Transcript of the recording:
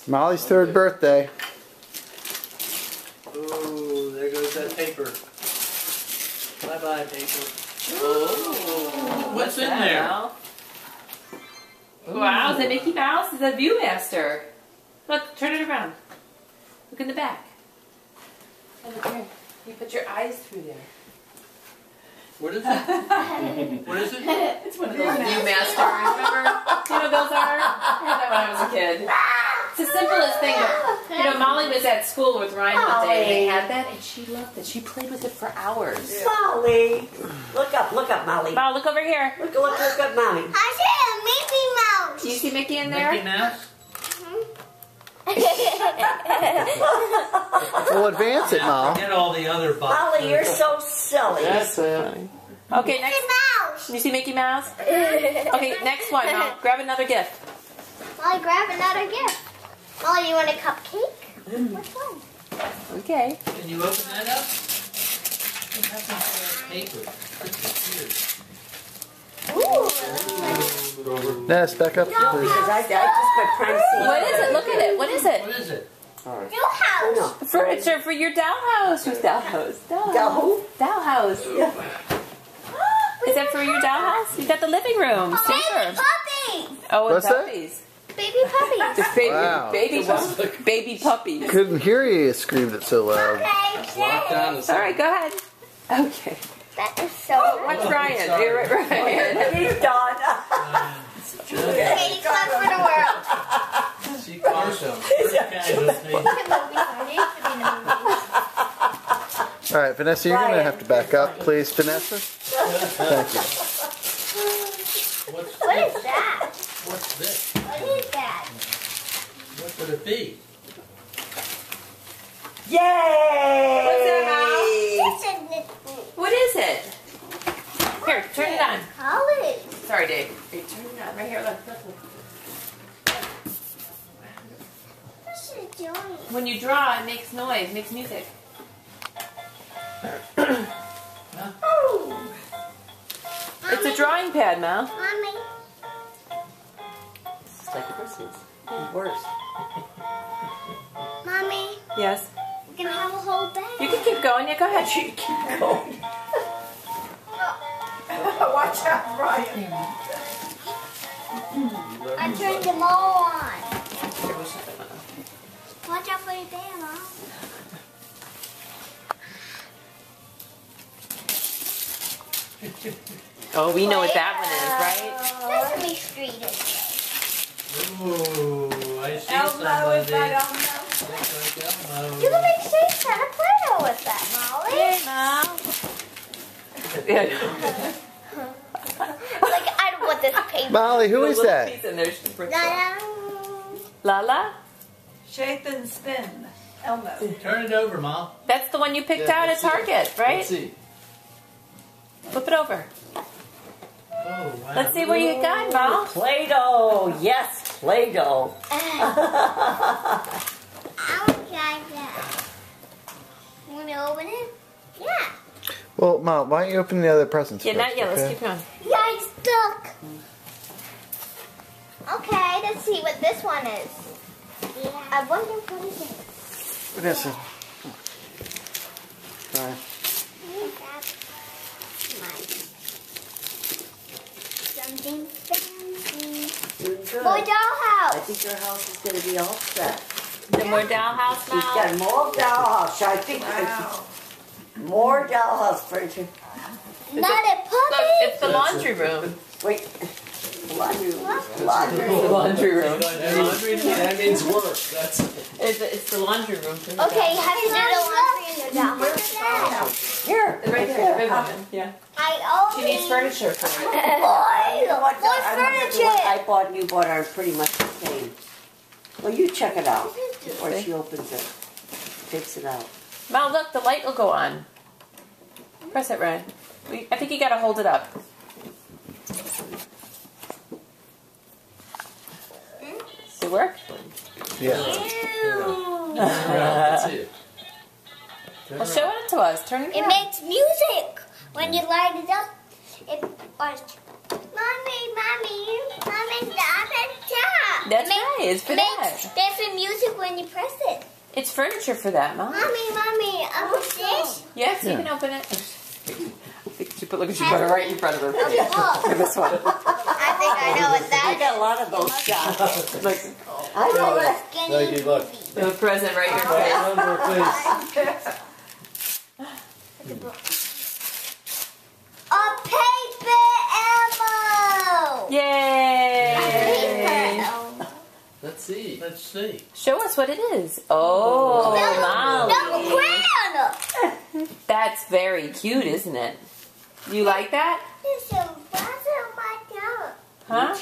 Molly's third birthday. Ooh, there goes that paper. Bye-bye, paper. Oh, What's in there? Now? Wow, is that Mickey Mouse? Is that Viewmaster? Look, turn it around. Look in the back. Oh, look here. You put your eyes through there. What is it? What is it? It's one of those Viewmasters. Remember? You know what those are? I had that when I was a kid. It's the simplest thing. You know, Molly was at school with Ryan one day, and they had that, and she loved it. She played with it for hours. Molly, look up, Molly. Molly, look over here. Look up, Molly. I see a Mickey Mouse. Do you see Mickey in there? Mickey Mouse? Well, advance it, Mom. Get all the other boxes. Molly, you're so silly. That's it. Okay, next. Mickey Mouse. You see Mickey Mouse? Okay, next one. Mom. Grab another gift. Molly, grab another gift. Molly, you want a cupcake? Which one? Okay. Can you open that up? What happened to that paper? It's Ooh. Ness, back up, please. Because I just been trying to see. What is it? Look at it. What is it? What is it? New house. Furniture for your dollhouse. Who's dollhouse? Doll? Dollhouse. Is that for your dollhouse? You got the living room. Baby Super. puppies. Oh, and What's that? puppies. Baby puppies. Just baby, Wow. baby puppies. Couldn't hear you screamed it so loud. Okay, Locked down the All right, go ahead. Okay. that is so nice. Watch Ryan. You're right, Ryan. He's done. Katie, clap for the world. See, Carson. All right, Vanessa, you're going to have to back up, please, Vanessa. Thank you. What is that? What's this? What is that? What could it be? Yay! What's that, This is the What is it? Here, turn it on. college. Sorry, Dave. Hey, turn it on. Right here, look. What's it doing? When you draw, it makes noise, makes music. Oh. It's a drawing pad, Mal. Mommy. It's like Christmas. Worse. Mommy, Yes. we can have a whole bag. You can keep going. Yeah, go ahead. She keep going. Watch out, Brian. I turned them all on. Watch out for your bag, Mom. Oh, we know what that one Sesame Street is. Ooh, I see Elmo, somebody. is that Elmo? Looks like Elmo. You can make shapes out of Play-Doh with that, Molly. is. Yeah. Like, I don't want this paper. Molly, who is that? Piece in there. She bricks Da off. -da. Lala? Shape and spin. Elmo. Turn it over, Mom. That's the one you picked out at Target, right? Let's see. Flip it over. Oh, wow. Let's see what you got, Mal. Play-Doh. Yes, Play-Doh. I don't like that. Want to open it? Yeah. Well, Mom, why don't you open the other presents Yeah, first, not yet. Let's okay? keep going. Yeah, it's stuck. Okay, let's see what this one is. Yeah. I wonder what it is. Vanessa. All right. Something fancy. Doing good. Boy I dollhouse. think your house is going to be all set. The more dollhouse, She's Mal. got more dollhouse. I think more dollhouse furniture. Not a Look, puppy. it's the laundry room. Wait. Laundry. The Laundry. laundry room. That means work. That's It's the laundry room. Okay, you have to do the laundry in your dollhouse. Here. Right there, the big one. Yeah. I She only. needs furniture for it. You know what? More I remember furniture. what I bought and you bought are pretty much the same. Well, you check it out before she opens it. Takes it out. Mal, look, the light will go on. Press it, Ryan. I think you gotta hold it up. Does it work? Yeah. That's it. Well, show it to us. Turn it It around. makes music when you light it up. It. Mommy, that. That's right. It's for that. There's a music when you press it. It's furniture for that, Mom. Mommy, open this. Yes, you Yeah. can open it. Look at you put it right in front of her face. Look at this one. I think I know what I that got a lot of those shots. Look, I know is. it. Thank you, look. the present right in your face. Number, please. A paper elbow. Yay! Let's see. Let's see. Show us what it is. Oh, No crown. that's very cute, isn't it? You like that? There's a buzz on my tongue. Huh?